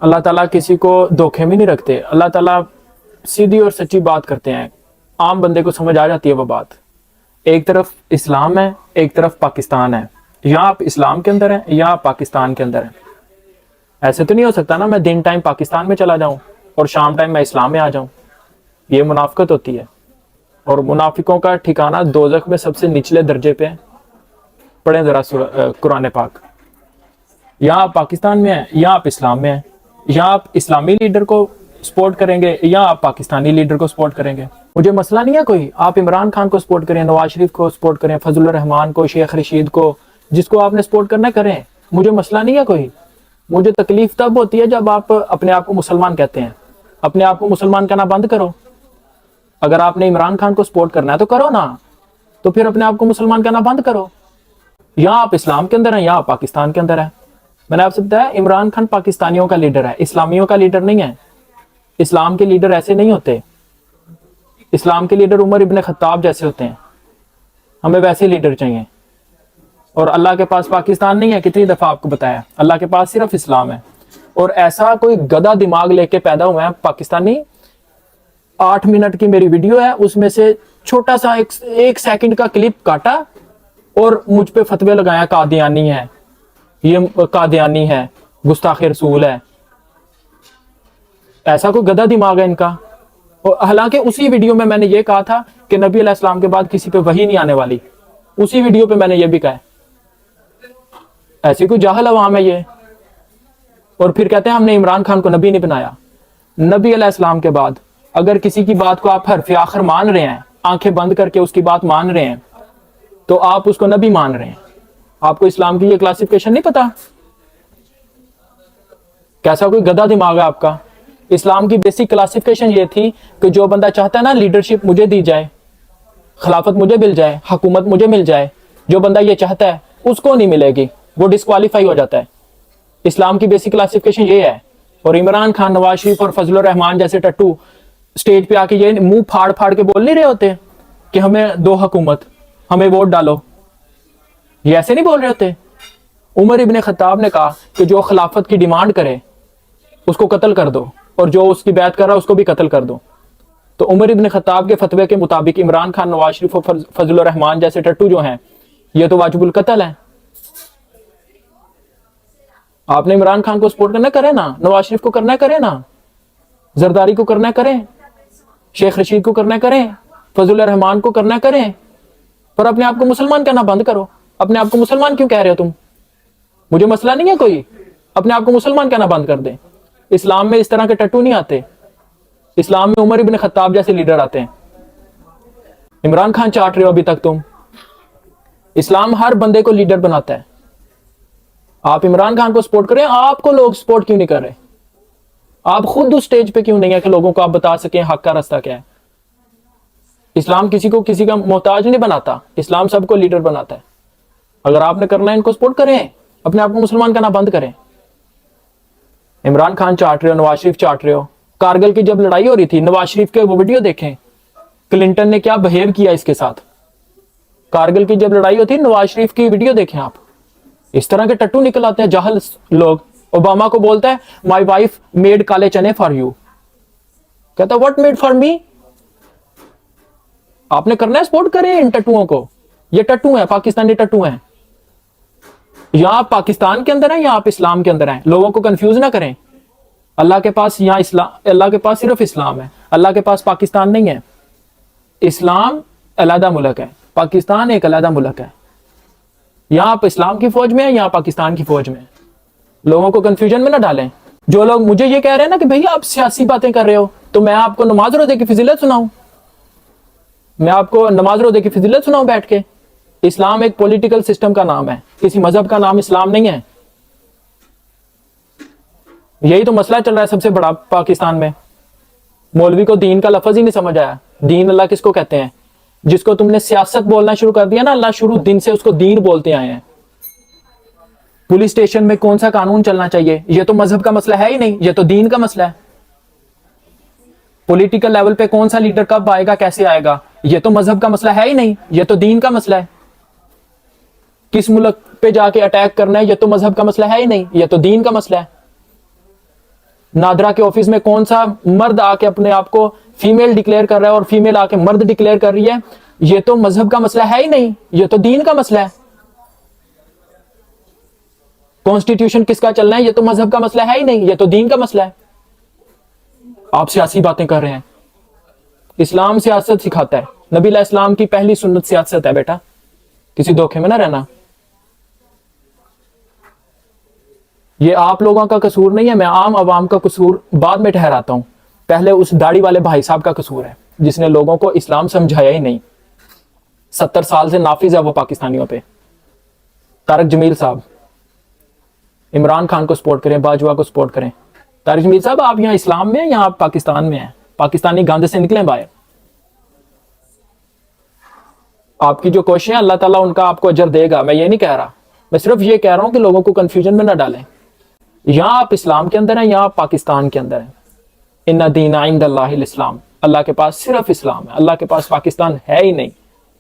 اللہ تعالیٰ کسی کو دھوکے میں نہیں رکھتے. اللہ تعالیٰ سیدھی اور سچی بات کرتے ہیں. عام بندے کو سمجھ آ جاتی ہے وہ بات. ایک طرف اسلام ہے، ایک طرف پاکستان ہے. یا آپ اسلام کے اندر ہیں یا آپ پاکستان کے اندر ہیں. ایسے تو نہیں ہو سکتا نا میں دن ٹائم پاکستان میں چلا جاؤں اور شام ٹائم میں اسلام میں آ جاؤں. یہ منافقت ہوتی ہے. اور منافقوں کا ٹھکانہ دوزخ میں سب سے نچلے درجے پہ. پڑھیں ذرا قرآن پاک. یا آپ پاکستان میں ہیں یا آپ اسلام میں ہیں. یا آپ اسلامی لیڈر کو سپورٹ کریں گے یا آپ پاکستانی لیڈر کو سپورٹ کریں گے. مجھے مسئلہ نہیں ہے کوئی. آپ عمران خان کو سپورٹ کریں، نواز شریف کو سپورٹ کریں، فضل الرحمان کو، شیخ رشید کو، جس کو آپ نے سپورٹ کرنا کریں. مجھے مسئلہ نہیں ہے کوئی. مجھے تکلیف تب ہوتی ہے جب آپ اپنے آپ کو مسلمان کہتے ہیں. اپنے آپ کو مسلمان کہنا بند کرو. اگر آپ نے عمران خان کو سپورٹ کرنا ہے تو کرو نا. تو پھر اپنے آپ کو مسلمان کہنا بند کرو. یا آپ اسلام کے اندر ہیں یا آپ پاکستان کے اندر ہیں. میں نے آپ سے بتایا عمران خان پاکستانیوں کا لیڈر ہے، اسلامیوں کا لیڈر نہیں ہے. اسلام کے لیڈر ایسے نہیں ہوتے. اسلام کے لیڈر عمر ابن خطاب جیسے ہوتے ہیں. ہمیں ویسے لیڈر چاہیے. اور اللہ کے پاس پاکستان نہیں ہے. کتنی دفعہ آپ کو بتایا اللہ کے پاس صرف اسلام ہے. اور ایسا کوئی گدھا دماغ لے کے پیدا ہوئے ہیں پاکستانی. 8 منٹ کی میری ویڈیو ہے، اس میں سے چھوٹا سا 1 سیکنڈ کا کلپ کاٹا اور مجھ پہ فتوے لگایا قادیانی ہے، یہ قادیانی ہے، گستاخ رسول ہے. ایسا کوئی گدھا دماغ ہے ان کا. اور حالانکہ اسی ویڈیو میں نے یہ کہا تھا کہ نبی علیہ السلام کے بعد کسی پہ وحی نہیں آنے والی. اسی ویڈیو پہ میں نے یہ بھی کہا ہے. ایسی کوئی جاہل عوام ہے یہ. اور پھر کہتے ہیں ہم نے عمران خان کو نبی نہیں بنایا. نبی علیہ السلام کے بعد اگر کسی کی بات کو آپ حرف آخر مان رہے ہیں، آنکھیں بند کر کے اس کی بات مان رہے ہیں، تو آپ اس کو نبی مان رہے ہیں. آپ کو اسلام کی یہ کلاسیفیکیشن نہیں پتا؟ کیسا کوئی گدھا دماغ ہے آپ کا. اسلام کی بیسک کلاسیفیکیشن یہ تھی کہ جو بندہ چاہتا ہے نا لیڈرشپ مجھے دی جائے، خلافت مجھے مل جائے، حکومت مجھے مل جائے، جو بندہ یہ چاہتا ہے اس کو نہیں ملے گی، وہ ڈسکوالیفائی ہو جاتا ہے. اسلام کی بیسک کلاسیفیکیشن یہ ہے. اور عمران خان، نواز شریف اور فضل الرحمان جیسے ٹٹو سٹیج پہ آ کے یہ منہ پھاڑ پھاڑ کے بول نہیں رہے ہوتے کہ ہمیں دو حکومت، ہمیں ووٹ ڈالو. یہ ایسے نہیں بول رہے ہوتے. عمر ابن خطاب نے کہا کہ جو خلافت کی ڈیمانڈ کرے اس کو قتل کر دو، اور جو اس کی بیعت کر رہا ہے اس کو بھی قتل کر دو. تو عمر ابن خطاب کے فتوے کے مطابق عمران خان، نواز شریف اور فضل الرحمان جیسے ٹٹو جو ہیں یہ تو واجب القتل ہیں. آپ نے عمران خان کو سپورٹ کرنا کرے نا، نواز شریف کو کرنا کرے نا، زرداری کو کرنا کریں، شیخ رشید کو کرنا کریں، فضل الرحمان کو کرنا کریں، پر اپنے آپ کو مسلمان کہنا بند کرو. اپنے آپ کو مسلمان کیوں کہہ رہے ہو تم؟ مجھے مسئلہ نہیں ہے کوئی. اپنے آپ کو مسلمان کہنا بند کر دیں. اسلام میں اس طرح کے ٹٹو نہیں آتے. اسلام میں عمر ابن خطاب جیسے لیڈر آتے ہیں. عمران خان چاٹ رہے ہو ابھی تک تم. اسلام ہر بندے کو لیڈر بناتا ہے. آپ عمران خان کو سپورٹ کریں، آپ کو لوگ سپورٹ کیوں نہیں کر رہے؟ آپ خود اس سٹیج پہ کیوں نہیں ہے کہ لوگوں کو آپ بتا سکیں حق کا راستہ کیا ہے؟ اسلام کسی کو کسی کا محتاج نہیں بناتا. اسلام سب کو لیڈر بناتا ہے. اگر آپ نے کرنا ہے ان کو سپورٹ کریں، اپنے آپ کو مسلمان کرنا بند کریں. عمران خان چاٹ رہے ہو، نواز شریف چاٹ رہے ہو. کارگل کی جب لڑائی ہو رہی تھی، نواز شریف کے وہ ویڈیو دیکھیں، کلنٹن نے کیا بہیو کیا اس کے ساتھ. کارگل کی جب لڑائی ہوتی ہے نواز شریف کی ویڈیو دیکھیں آپ. اس طرح کے ٹٹو نکل آتے ہیں جاہل لوگ. اوباما کو بولتا ہے مائی وائف میڈ کالے چنے فار یو. کہتا واٹ میڈ فار می. آپ نے کرنا ہے سپورٹ کریں ان ٹٹوؤں کو. یہ ٹٹو ہیں، پاکستانی ٹٹو ہیں. یا آپ پاکستان کے اندر ہیں یا آپ اسلام کے اندر ہیں. لوگوں کو کنفیوز نہ کریں. اللہ کے پاس یہاں اسلام، اللہ کے پاس صرف اسلام ہے. اللہ کے پاس پاکستان نہیں ہے. اسلام علیحدہ ملک ہے، پاکستان ایک علیحدہ ملک ہے. یہاں آپ اسلام کی فوج میں ہیں یا پاکستان کی فوج میں ہیں. لوگوں کو کنفیوژن میں نہ ڈالیں. جو لوگ مجھے یہ کہہ رہے ہیں نا کہ بھئی آپ سیاسی باتیں کر رہے ہو، تو میں آپ کو نماز روزے کی فضیلت سناؤں. میں آپ کو نماز روزے کی فضیلت سناؤں بیٹھ کے. اسلام ایک پولیٹیکل سسٹم کا نام ہے، کسی مذہب کا نام اسلام نہیں ہے. یہی تو مسئلہ چل رہا ہے سب سے بڑا پاکستان میں. مولوی کو دین کا لفظ ہی نہیں سمجھ آیا. دین اللہ کس کو کہتے ہیں؟ جس کو تم نے سیاست بولنا شروع کر دیا نا، اللہ شروع دن سے اس کو دین بولتے آئے ہیں. پولیس اسٹیشن میں کون سا قانون چلنا چاہیے، یہ تو مذہب کا مسئلہ ہے ہی نہیں، یہ تو دین کا مسئلہ ہے. پولیٹیکل لیول پہ کون سا لیڈر کب آئے گا، کیسے آئے گا، یہ تو مذہب کا مسئلہ ہے ہی نہیں، یہ تو دین کا مسئلہ ہے. کس ملک پہ جا کے اٹیک کرنا ہے، یہ تو مذہب کا مسئلہ ہے ہی نہیں، یہ تو دین کا مسئلہ ہے. نادرا کے آفس میں کون سا مرد آ کے اپنے آپ کو فیمیل ڈکلیئر کر رہا ہے اور فیمیل آ کے مرد ڈکلیئر کر رہی ہے؟ یہ تو مذہب کا مسئلہ ہے ہی نہیں، یہ تو دین کا مسئلہ ہے۔ کانسٹیٹیوشن کس کا چلنا ہے؟ یہ تو مذہب کا مسئلہ ہے ہی نہیں، یہ تو دین کا مسئلہ ہے۔ آپ سیاسی باتیں کر رہے ہیں۔ اسلام سیاست سکھاتا ہے، نبی علیہ السلام کی پہلی سنت سیاست ہے بیٹا، کسی دھوکے میں نہ رہنا۔ یہ آپ لوگوں کا قصور نہیں ہے، میں عام عوام کا قصور بعد میں ٹھہراتا ہوں، پہلے اس داڑھی والے بھائی صاحب کا قصور ہے جس نے لوگوں کو اسلام سمجھایا ہی نہیں۔ 70 سال سے نافذ ہے وہ پاکستانیوں پہ۔ طارق جمیل صاحب، عمران خان کو سپورٹ کریں، باجوہ کو سپورٹ کریں۔ طارق جمیل صاحب آپ یہاں اسلام میں ہیں یا آپ پاکستان میں ہیں؟ پاکستانی گاندے سے نکلیں باہر۔ آپ کی جو کوششیں اللہ تعالیٰ ان کا آپ کو اجر دے گا، میں یہ نہیں کہہ رہا، میں صرف یہ کہہ رہا ہوں کہ لوگوں کو کنفیوژن میں نہ ڈالیں۔ یہاں آپ اسلام کے اندر ہیں، یہاں آپ پاکستان کے اندر ہیں۔ ان الدین عند اللہ الاسلام، اللہ کے پاس صرف اسلام ہے، اللہ کے پاس پاکستان ہے ہی نہیں،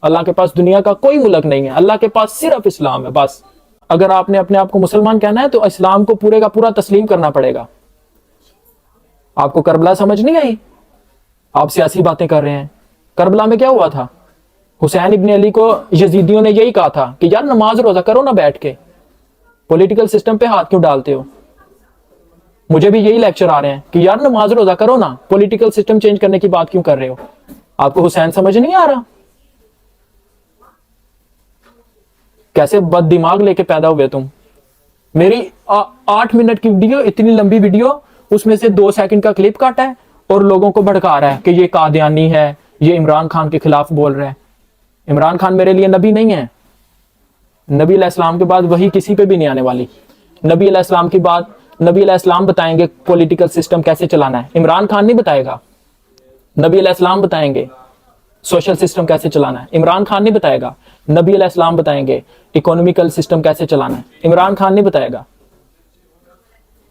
اللہ کے پاس دنیا کا کوئی ملک نہیں ہے، اللہ کے پاس صرف اسلام ہے بس۔ اگر آپ نے اپنے آپ کو مسلمان کہنا ہے تو اسلام کو پورے کا پورا تسلیم کرنا پڑے گا۔ آپ کو کربلا سمجھ نہیں آئی؟ آپ سیاسی باتیں کر رہے ہیں۔ کربلا میں کیا ہوا تھا؟ حسین ابن علی کو یزیدیوں نے یہی کہا تھا کہ یار نماز روزہ کرو نہ بیٹھ کے، پولیٹیکل سسٹم پہ ہاتھ کیوں ڈالتے ہو؟ مجھے بھی یہی لیکچر آ رہے ہیں کہ یار نماز روزہ کرو نا، پولیٹیکل سسٹم چینج کرنے کی بات کیوں کر رہے ہو؟ آپ کو حسین سمجھ نہیں آ رہا؟ کیسے بد دماغ لے کے پیدا ہوئے تم؟ میری 8 منٹ کی ویڈیو، اتنی لمبی ویڈیو، اس میں سے 2 سیکنڈ کا کلپ کاٹا ہے اور لوگوں کو بھڑکا رہا ہے کہ یہ قادیانی ہے، یہ عمران خان کے خلاف بول رہا ہے۔ عمران خان میرے لیے نبی نہیں ہے، نبی علیہ السلام کے بعد وہی کسی پہ بھی نہیں آنے والی۔ نبی علیہ السلام کی بات نبی علیہ السلام بتائیں گے پولیٹیکل سسٹم کیسے چلانا ہے، عمران خان نہیں بتائے گا۔ نبی علیہ السلام بتائیں گے سوشل سسٹم کیسے چلانا ہے، عمران خان نہیں بتائے گا۔ نبی علیہ السلام بتائیں گے اکونومیکل سسٹم کیسے چلانا ہے، عمران خان نہیں بتائے گا۔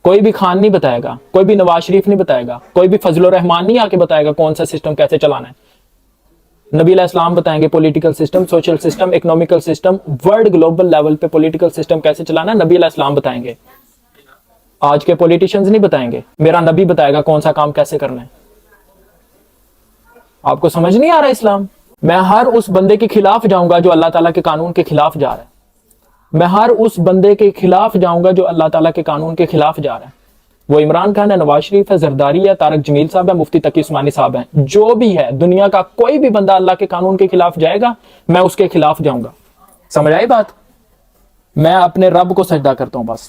کوئی بھی خان نہیں بتائے گا، کوئی بھی نواز شریف نہیں بتائے گا، کوئی بھی فضل الرحمان نہیں آ کے بتائے گا کون سا سسٹم کیسے چلانا ہے۔ نبی علیہ السلام بتائیں گے political system, social system, economical system, world global level پہ پولیٹیکل سسٹم کیسے چلانا ہے، نبی علیہ السلام بتائیں گے۔ آج کے پولیٹیشنز نہیں بتائیں گے، میرا نبی بتائے گا کون سا کام کیسے کرنا ہے۔ آپ کو سمجھ نہیں آ رہا اسلام؟ میں ہر اس بندے کے خلاف جاؤں گا جو اللہ تعالیٰ کے قانون کے خلاف جا رہا ہے، میں ہر اس بندے کے خلاف جاؤں گا جو اللہ تعالیٰ کے قانون کے خلاف جا رہا ہے۔ وہ عمران خان ہے، نواز شریف ہے، زرداری ہے، طارق جمیل صاحب ہے، مفتی تقی عثمانی صاحب ہیں، جو بھی ہے دنیا کا کوئی بھی بندہ اللہ کے قانون کے خلاف جائے گا، میں اس کے خلاف جاؤں گا۔ سمجھ آئی بات؟ میں اپنے رب کو سجدہ کرتا ہوں بس،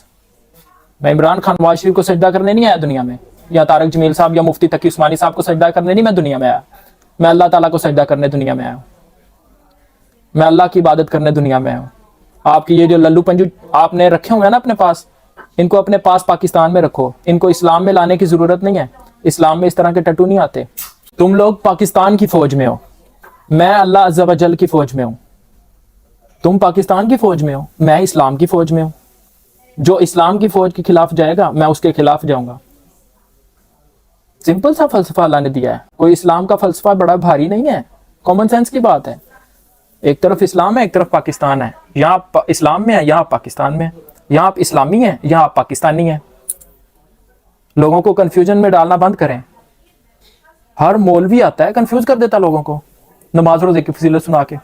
میں عمران خان نواز شریف کو سجدہ کرنے نہیں آیا دنیا میں، یا طارق جمیل صاحب یا مفتی تقی عثمانی صاحب کو سجدہ کرنے نہیں میں دنیا میں آیا، میں اللہ تعالیٰ کو سجدہ کرنے دنیا میں آیا ہوں، میں اللہ کی عبادت کرنے دنیا میں آیا ہوں۔ آپ کی یہ جو للو پنجو آپ نے رکھے ہوئے ہیں نا اپنے پاس، ان کو اپنے پاس پاکستان میں رکھو، ان کو اسلام میں لانے کی ضرورت نہیں ہے۔ اسلام میں اس طرح کے ٹٹو نہیں آتے۔ تم لوگ پاکستان کی فوج میں ہو، میں اللہ عز و جل کی فوج میں ہوں۔ تم پاکستان کی فوج میں ہو، میں اسلام کی فوج میں ہوں۔ جو اسلام کی فوج کے خلاف جائے گا میں اس کے خلاف جاؤں گا۔ سمپل سا فلسفہ اللہ نے دیا ہے، کوئی اسلام کا فلسفہ بڑا بھاری نہیں ہے، کامن سینس کی بات ہے۔ ایک طرف اسلام ہے، ایک طرف پاکستان ہے، یہاں آپ اسلام میں ہیں، یہاں آپ پاکستان میں ہیں، یہاں آپ اسلامی ہیں، یہاں آپ پاکستانی ہیں۔ لوگوں کو کنفیوژن میں ڈالنا بند کریں۔ ہر مولوی آتا ہے کنفیوز کر دیتا لوگوں کو نماز روزے کی فضیلت سنا کے،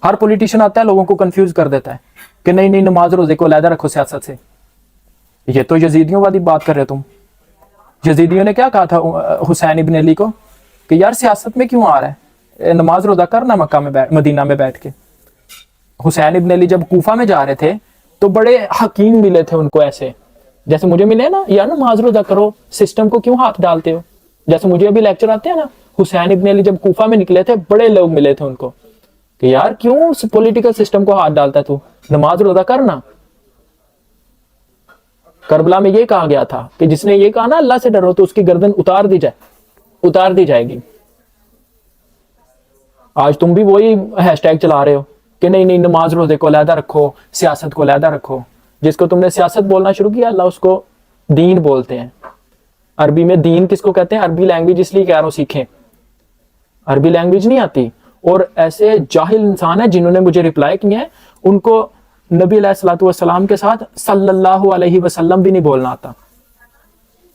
ہر پولیٹیشین آتا ہے لوگوں کو کنفیوز کر دیتا ہے کہ نہیں نہیں نماز روزے کو علیحدہ رکھو سیاست سے۔ یہ تو یزیدیوں والی بات کر رہے تم۔ یزیدیوں نے کیا کہا تھا حسین ابن علی کو کہ یار سیاست میں کیوں آ رہا ہے، نماز روزہ کرنا مکہ میں مدینہ میں بیٹھ کے۔ حسین ابن علی جب کوفہ میں جا رہے تھے تو بڑے حکیم ملے تھے ان کو، ایسے جیسے مجھے ملے نا، یار نماز روزہ کرو، سسٹم کو کیوں ہاتھ ڈالتے ہو، جیسے مجھے ابھی لیکچر آتے ہیں نا۔ حسین ابن علی جب کوفہ میں نکلے تھے بڑے لوگ ملے تھے ان کو کہ یار کیوں پولیٹیکل سسٹم کو ہاتھ ڈالتا ہے تو، نماز روزہ کرنا۔ کربلا میں یہ کہا گیا تھا کہ جس نے یہ کہا نا اللہ سے ڈرو تو اس کی گردن اتار دی جائے گی۔ آج تم بھی وہی ہیش ٹیگ چلا رہے ہو کہ نہیں نہیں نماز روزے کو علیحدہ رکھو، سیاست کو علیحدہ رکھو۔ جس کو تم نے سیاست بولنا شروع کیا اللہ اس کو دین بولتے ہیں۔ عربی میں دین کس کو کہتے ہیں؟ عربی لینگویج اس لیے کہہ رہا ہوں سیکھیں، عربی لینگویج نہیں آتی۔ اور ایسے جاہل انسان ہیں جنہوں نے مجھے رپلائی کیے ہیں، ان کو نبی علیہ الصلوۃ والسلام کے ساتھ صلی اللہ علیہ وسلم بھی نہیں بولنا آتا۔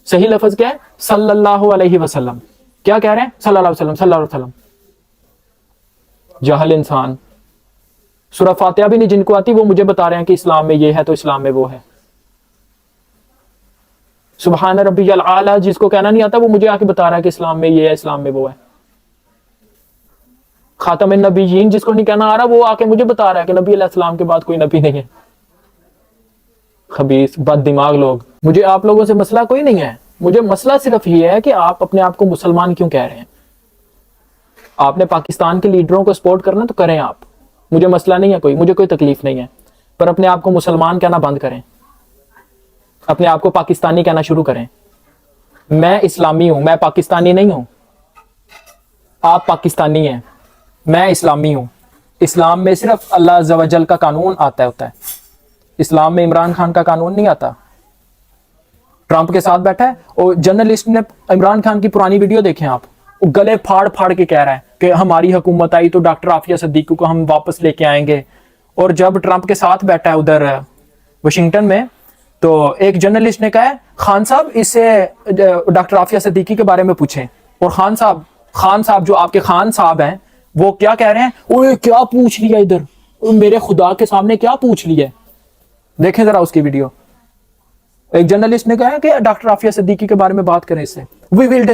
صحیح لفظ کیا ہے؟ صلی اللہ علیہ وسلم. کیا کہہ رہے ہیں؟ صلی اللہ علیہ وسلم، صلی اللہ علیہ وسلم. جاہل انسان. سورہ فاتحہ بھی نہیں جن کو آتی وہ مجھے بتا رہے ہیں کہ اسلام میں یہ ہے تو اسلام میں وہ ہے. سبحان ربی الاعلی جس کو کہنا نہیں آتا وہ مجھے آ کے بتا رہا ہے کہ اسلام میں یہ ہے، اسلام میں وہ ہے. خاتم النبیین جس کو نہیں کہنا آ رہا وہ آ کے مجھے بتا رہا ہے کہ نبی علیہ السلام کے بعد کوئی نبی نہیں ہے. خبیث بد دماغ لوگ. مجھے آپ لوگوں سے مسئلہ کوئی نہیں ہے، مجھے مسئلہ صرف یہ ہے کہ آپ اپنے آپ کو مسلمان کیوں کہہ رہے ہیں. آپ نے پاکستان کے لیڈروں کو سپورٹ کرنا تو کریں آپ، مجھے مسئلہ نہیں ہے کوئی، مجھے کوئی تکلیف نہیں ہے، پر اپنے آپ کو مسلمان کہنا بند کریں، اپنے آپ کو پاکستانی کہنا شروع کریں. میں اسلامی ہوں، میں پاکستانی نہیں ہوں. آپ پاکستانی ہیں، میں اسلامی ہوں. اسلام میں صرف اللہ عز و جل کا قانون آتا ہوتا ہے، اسلام میں عمران خان کا قانون نہیں آتا. ٹرمپ کے ساتھ بیٹھا ہے اور جرنلسٹ نے عمران خان کی پرانی ویڈیو دیکھیں آپ، وہ گلے پھاڑ پھاڑ کے کہہ رہا ہے کہ ہماری حکومت آئی تو ڈاکٹر عافیہ صدیقی کو ہم واپس لے کے آئیں گے. اور جب ٹرمپ کے ساتھ بیٹھا ہے ادھر واشنگٹن میں تو ایک جرنلسٹ نے کہا ہے خان صاحب اس سے ڈاکٹر عافیہ صدیقی کے بارے میں پوچھیں. اور خان صاحب جو آپ کے خان صاحب ہیں وہ کیا کہہ رہے ہیں؟ اوہ کیا پوچھ لیا ادھر، میرے خدا کے سامنے کیا پوچھ لیا. دیکھیں ذرا اس کی ویڈیو. ایک جرنلسٹ نے کہا کہ ڈاکٹر عافیہ صدیقی کے بارے میں بات کریں اس سے. وی ول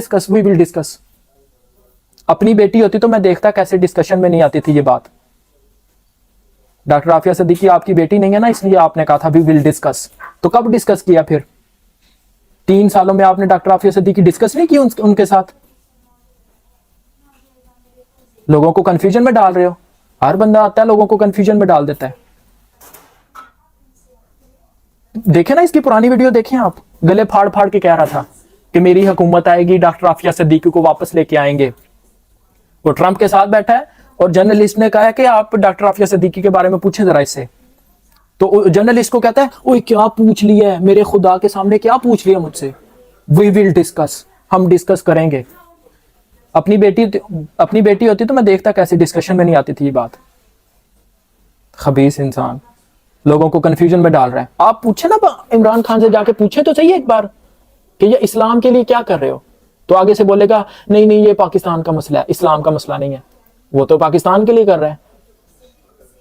ڈسکس. اپنی بیٹی ہوتی تو میں دیکھتا کیسے ڈسکشن میں نہیں آتی تھی یہ بات. ڈاکٹر عافیہ صدیقی آپ کی بیٹی نہیں ہے نا، اس لیے آپ نے کہا تھا وی ول ڈسکس. تو کب ڈسکس کیا پھر؟ 3 سالوں میں آپ نے ڈاکٹر عافیہ صدیقی ڈسکس نہیں کی ان کے ساتھ؟ لوگوں کو کنفیوژن میں ڈال رہے ہو. ہر بندہ آتا ہے لوگوں کو کنفیوژن میں ڈال دیتا ہے. دیکھیں نا اس کی پرانی ویڈیو دیکھیں آپ، گلے پھاڑ پھاڑ کے کہہ رہا تھا کہ میری حکومت آئے گی، ڈاکٹر عافیہ صدیقی کو واپس لے کے آئیں گے. وہ ٹرمپ کے ساتھ بیٹھا ہے اور جرنلسٹ نے کہا کہ آپ ڈاکٹر عافیہ صدیقی کے بارے میں پوچھیں ذرا اس سے. تو جرنلسٹ کو کہتا ہے اوہ کیا پوچھ لیا ہے، میرے خدا کے سامنے کیا پوچھ لیا مجھ سے. وی ول ڈسکس، ہم ڈسکس کریں گے. اپنی بیٹی ہوتی تو میں دیکھتا کیسے ڈسکشن میں نہیں آتی تھی یہ بات. خبیث انسان لوگوں کو کنفیوژن میں ڈال رہا ہے. آپ پوچھیں نا عمران خان سے، جا کے پوچھیں تو صحیح ایک بار کہ یہ اسلام کے لیے کیا کر رہے ہو. تو آگے سے بولے گا نہیں یہ پاکستان کا مسئلہ ہے، اسلام کا مسئلہ نہیں ہے. وہ تو پاکستان کے لیے کر رہا ہے.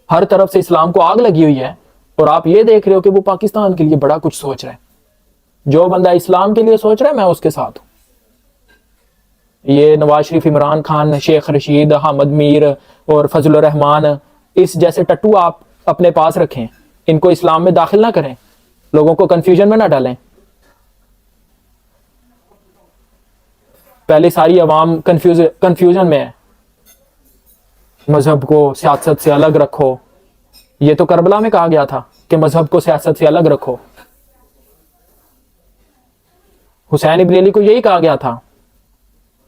ہر طرف سے اسلام کو آگ لگی ہوئی ہے اور آپ یہ دیکھ رہے ہو کہ وہ پاکستان کے لیے بڑا کچھ سوچ رہا ہے. جو بندہ اسلام کے لیے سوچ رہا ہے میں اس کے ساتھ ہوں. یہ نواز شریف، عمران خان، شیخ رشید، حامد میر اور فضل الرحمان اس جیسے ٹٹو آپ اپنے پاس رکھیں، ان کو اسلام میں داخل نہ کریں، لوگوں کو کنفیوژن میں نہ ڈالیں. پہلے ساری عوام کنفیوژن میں ہے. مذہب کو سیاست سے الگ رکھو، یہ تو کربلا میں کہا گیا تھا کہ مذہب کو سیاست سے الگ رکھو. حسین ابن علی کو یہی کہا گیا تھا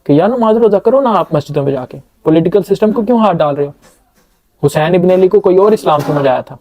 کہ یار نماز روزہ کرو نا آپ مسجدوں میں جا کے، پولیٹیکل سسٹم کو کیوں ہاتھ ڈال رہے ہو. حسین ابن علی کو کوئی اور اسلام سمجھ آیا تھا.